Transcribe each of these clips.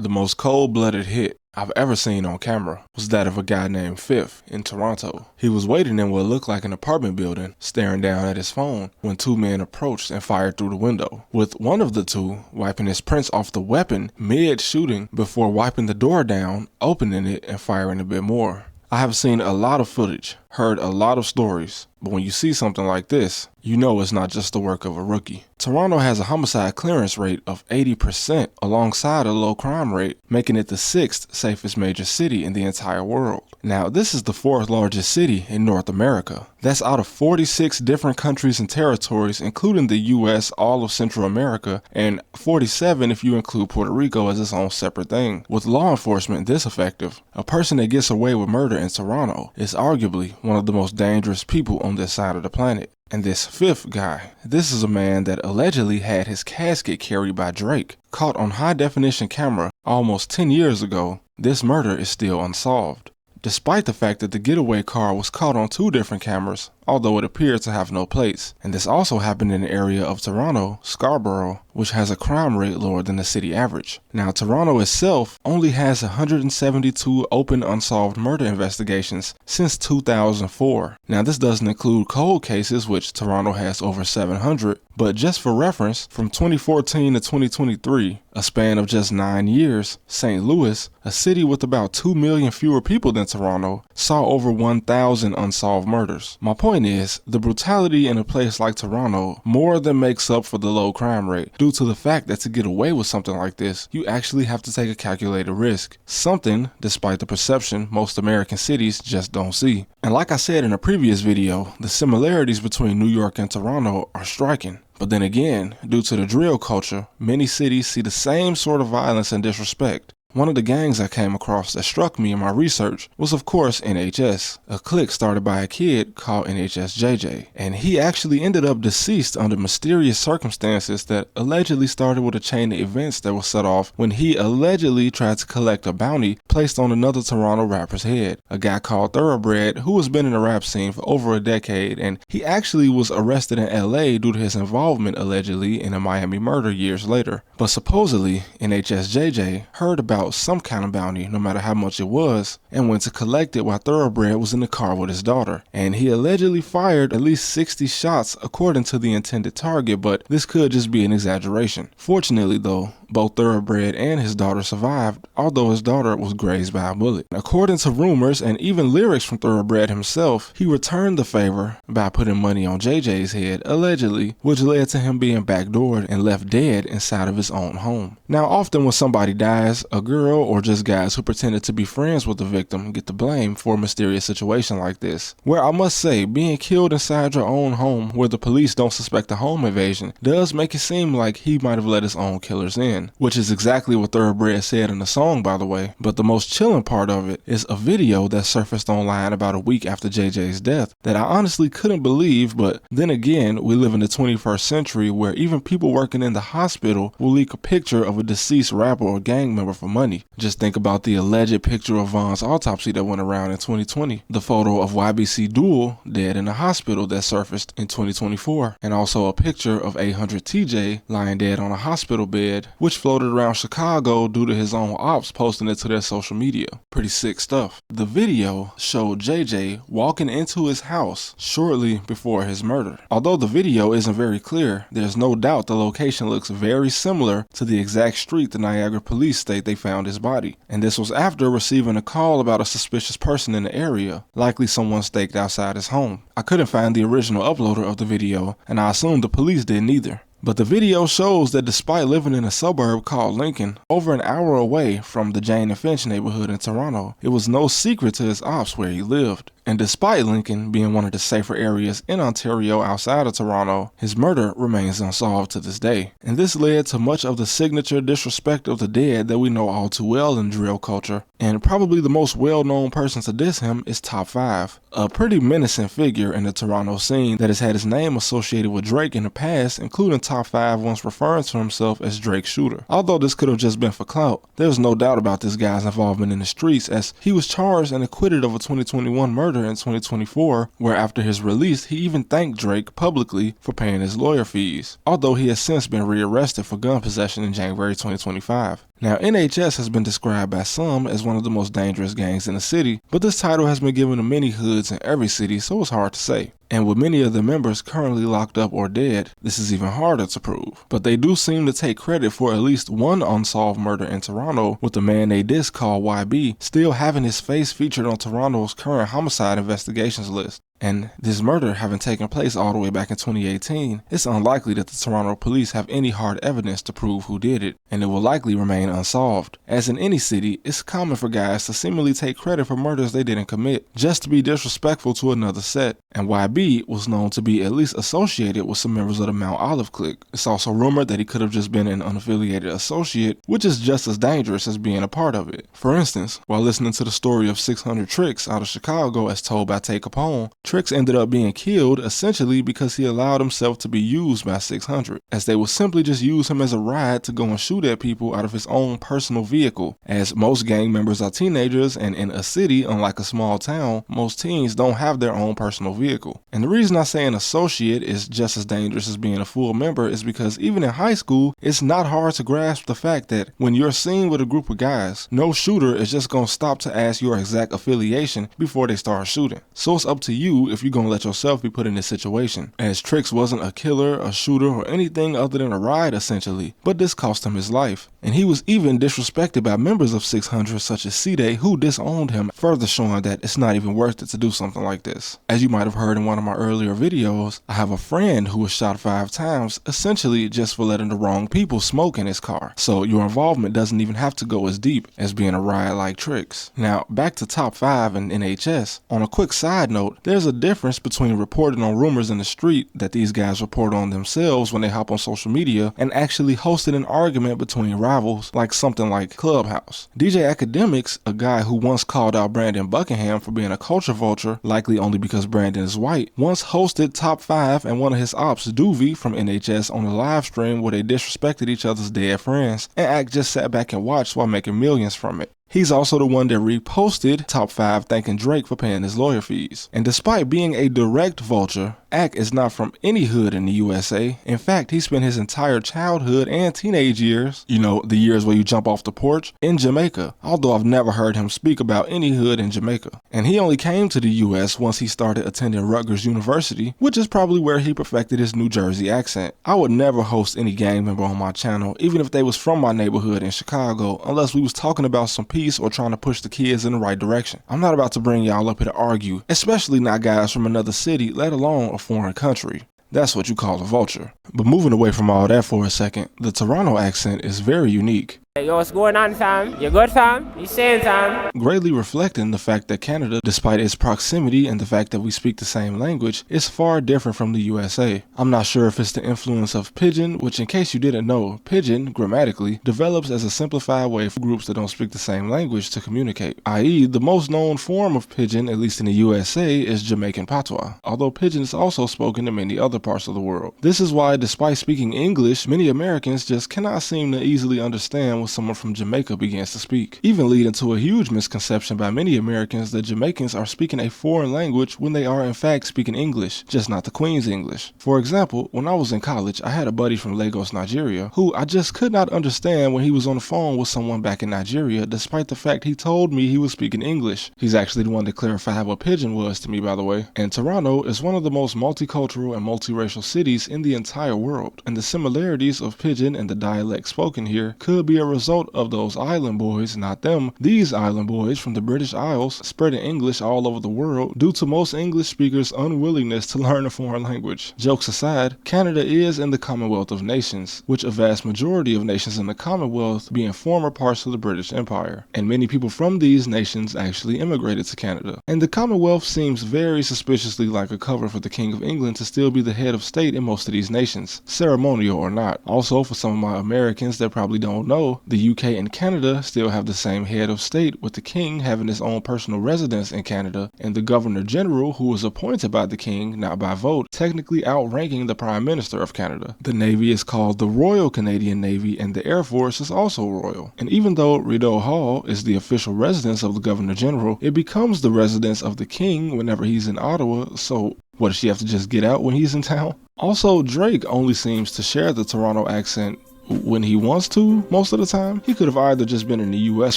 The most cold-blooded hit I've ever seen on camera was that of a guy named Fifth in Toronto. He was waiting in what looked like an apartment building, staring down at his phone, when two men approached and fired through the window, with one of the two wiping his prints off the weapon mid-shooting before wiping the door down, opening it, and firing a bit more. I have seen a lot of footage, heard a lot of stories, but when you see something like this, you know it's not just the work of a rookie. Toronto has a homicide clearance rate of 80% alongside a low crime rate, making it the 6th safest major city in the entire world. Now, this is the 4th largest city in North America. That's out of 46 different countries and territories, including the US, all of Central America, and 47 if you include Puerto Rico as its own separate thing. With law enforcement this effective, a person that gets away with murder in Toronto is arguably one of the most dangerous people on this side of the planet. And this Fifth guy, this is a man that allegedly had his casket carried by Drake. Caught on high-definition camera almost 10 years ago, this murder is still unsolved. Despite the fact that the getaway car was caught on 2 different cameras, although it appeared to have no plates. And this also happened in the area of Toronto, Scarborough, which has a crime rate lower than the city average. Now, Toronto itself only has 172 open unsolved murder investigations since 2004. Now, this doesn't include cold cases, which Toronto has over 700, but just for reference, from 2014 to 2023, a span of just 9 years, St. Louis, a city with about 2 million fewer people than Toronto, saw over 1,000 unsolved murders. My point is, the brutality in a place like Toronto more than makes up for the low crime rate due to the fact that to get away with something like this, you actually have to take a calculated risk. Something, despite the perception, most American cities just don't see. And like I said in a previous video, the similarities between New York and Toronto are striking. But then again, due to the drill culture, many cities see the same sort of violence and disrespect. One of the gangs I came across that struck me in my research was of course NHS, a clique started by a kid called NHSJJ, and he actually ended up deceased under mysterious circumstances that allegedly started with a chain of events that was set off when he allegedly tried to collect a bounty placed on another Toronto rapper's head, a guy called Thoroughbred who has been in the rap scene for over a decade, and he actually was arrested in LA due to his involvement allegedly in a Miami murder years later. But supposedly NHSJJ heard about some kind of bounty, no matter how much it was, and went to collect it while Thoroughbred was in the car with his daughter. And he allegedly fired at least 60 shots according to the intended target, but this could just be an exaggeration. Fortunately though, both Thoroughbred and his daughter survived, although his daughter was grazed by a bullet. According to rumors and even lyrics from Thoroughbred himself, he returned the favor by putting money on JJ's head, allegedly, which led to him being backdoored and left dead inside of his own home. Now, often when somebody dies, a girl or just guys who pretended to be friends with the victim get the blame for a mysterious situation like this. Where I must say, being killed inside your own home where the police don't suspect a home invasion does make it seem like he might have let his own killers in. Which is exactly what Thoroughbred said in the song, by the way. But the most chilling part of it is a video that surfaced online about a week after JJ's death that I honestly couldn't believe, but then again, we live in the 21st century where even people working in the hospital will leak a picture of a deceased rapper or gang member for money. Just think about the alleged picture of Von's autopsy that went around in 2020, the photo of YBC Duel dead in the hospital that surfaced in 2024, and also a picture of 800 TJ lying dead on a hospital bed, which floated around Chicago due to his own ops posting it to their social media. Pretty sick stuff. The video showed JJ walking into his house shortly before his murder. Although the video isn't very clear, there's no doubt the location looks very similar to the exact street the Niagara police state they found his body. And this was after receiving a call about a suspicious person in the area, likely someone staked outside his home. I couldn't find the original uploader of the video, and I assumed the police didn't either. But the video shows that despite living in a suburb called Lincoln, over an hour away from the Jane and Finch neighborhood in Toronto, it was no secret to his ops where he lived. And despite Lincoln being one of the safer areas in Ontario outside of Toronto, his murder remains unsolved to this day. And this led to much of the signature disrespect of the dead that we know all too well in drill culture. And probably the most well-known person to diss him is Top 5, a pretty menacing figure in the Toronto scene that has had his name associated with Drake in the past, including Top 5 once referring to himself as Drake's shooter. Although this could have just been for clout, there's no doubt about this guy's involvement in the streets, as he was charged and acquitted of a 2021 murder murder in 2024, where after his release, he even thanked Drake publicly for paying his lawyer fees, although he has since been rearrested for gun possession in January 2025. Now, NHS has been described by some as one of the most dangerous gangs in the city, but this title has been given to many hoods in every city, so it's hard to say. And with many of the members currently locked up or dead, this is even harder to prove. But they do seem to take credit for at least one unsolved murder in Toronto, with the man they diss called YB still having his face featured on Toronto's current homicide investigations list. And this murder having taken place all the way back in 2018, it's unlikely that the Toronto police have any hard evidence to prove who did it, and it will likely remain unsolved. As in any city, it's common for guys to seemingly take credit for murders they didn't commit, just to be disrespectful to another set, and YB was known to be at least associated with some members of the Mount Olive clique. It's also rumored that he could have just been an unaffiliated associate, which is just as dangerous as being a part of it. For instance, while listening to the story of 600 Tricks out of Chicago as told by Tay Capone, Tricks ended up being killed essentially because he allowed himself to be used by 600, as they would simply just use him as a ride to go and shoot at people out of his own personal vehicle. As most gang members are teenagers, and in a city, unlike a small town, most teens don't have their own personal vehicle. And the reason I say an associate is just as dangerous as being a full member is because even in high school, it's not hard to grasp the fact that when you're seen with a group of guys, no shooter is just going to stop to ask your exact affiliation before they start shooting. So it's up to you if you're going to let yourself be put in this situation, as Tricks wasn't a killer, a shooter, or anything other than a ride essentially, but this cost him his life. And he was even disrespected by members of 600 such as C-Day, who disowned him, further showing that it's not even worth it to do something like this. As you might have heard in one of my earlier videos, I have a friend who was shot 5 times, essentially just for letting the wrong people smoke in his car. So your involvement doesn't even have to go as deep as being a riot like Tricks. Now, back to top 5 and NHS. On a quick side note, there's a difference between reporting on rumors in the street that these guys report on themselves when they hop on social media and actually hosting an argument between rivals like something like Clubhouse. DJ Academics, a guy who once called out Brandon Buckingham for being a culture vulture, likely only because Brandon is white, once hosted top 5 and one of his ops, Doovie from NHS, on a live stream where they disrespected each other's dead friends, and Act just sat back and watched while making millions from it. He's also the one that reposted top 5 thanking Drake for paying his lawyer fees. And despite being a direct vulture, Ack is not from any hood in the USA. In fact, he spent his entire childhood and teenage years, the years where you jump off the porch, in Jamaica, although I've never heard him speak about any hood in Jamaica. And he only came to the US once he started attending Rutgers University, which is probably where he perfected his New Jersey accent. I would never host any gang member on my channel, even if they was from my neighborhood in Chicago, unless we was talking about some peace or trying to push the kids in the right direction. I'm not about to bring y'all up here to argue, especially not guys from another city, let alone a foreign country. That's what you call a vulture. But moving away from all that for a second, the Toronto accent is very unique. Yo, what's going on, fam? You good, fam? You saying, fam? Greatly reflecting the fact that Canada, despite its proximity and the fact that we speak the same language, is far different from the USA. I'm not sure if it's the influence of Pidgin, which in case you didn't know, Pidgin, grammatically, develops as a simplified way for groups that don't speak the same language to communicate, i.e. the most known form of Pidgin, at least in the USA, is Jamaican Patois, although Pidgin is also spoken in many other parts of the world. This is why, despite speaking English, many Americans just cannot seem to easily understand what someone from Jamaica begins to speak, even leading to a huge misconception by many Americans that Jamaicans are speaking a foreign language when they are in fact speaking English, just not the Queen's English. For example, when I was in college, I had a buddy from Lagos, Nigeria, who I just could not understand when he was on the phone with someone back in Nigeria, despite the fact he told me he was speaking English. He's actually the one that clarified what Pidgin was to me, by the way. And Toronto is one of the most multicultural and multiracial cities in the entire world, and the similarities of Pidgin and the dialect spoken here could be a result of those island boys, not them, these island boys from the British Isles spreading English all over the world due to most English speakers' unwillingness to learn a foreign language. Jokes aside, Canada is in the Commonwealth of Nations, which a vast majority of nations in the Commonwealth being former parts of the British Empire, and many people from these nations actually immigrated to Canada. And the Commonwealth seems very suspiciously like a cover for the King of England to still be the head of state in most of these nations, ceremonial or not. Also, for some of my Americans that probably don't know, though the UK and Canada still have the same head of state, with the king having his own personal residence in Canada and the governor general, who was appointed by the king, not by vote, technically outranking the prime minister of Canada. The Navy is called the Royal Canadian Navy, and the Air Force is also royal. And even though Rideau Hall is the official residence of the governor general, it becomes the residence of the king whenever he's in Ottawa, so what, does she have to just get out when he's in town? Also, Drake only seems to share the Toronto accent when he wants to most of the time. He could have either just been in the US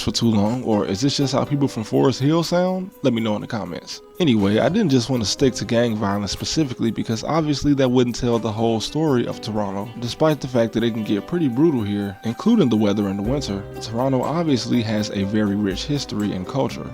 for too long, or is this just how people from Forest Hill sound? Let me know in the comments. Anyway, I didn't just want to stick to gang violence specifically because obviously that wouldn't tell the whole story of Toronto, despite the fact that it can get pretty brutal here, including the weather in the winter. Toronto obviously has a very rich history and culture.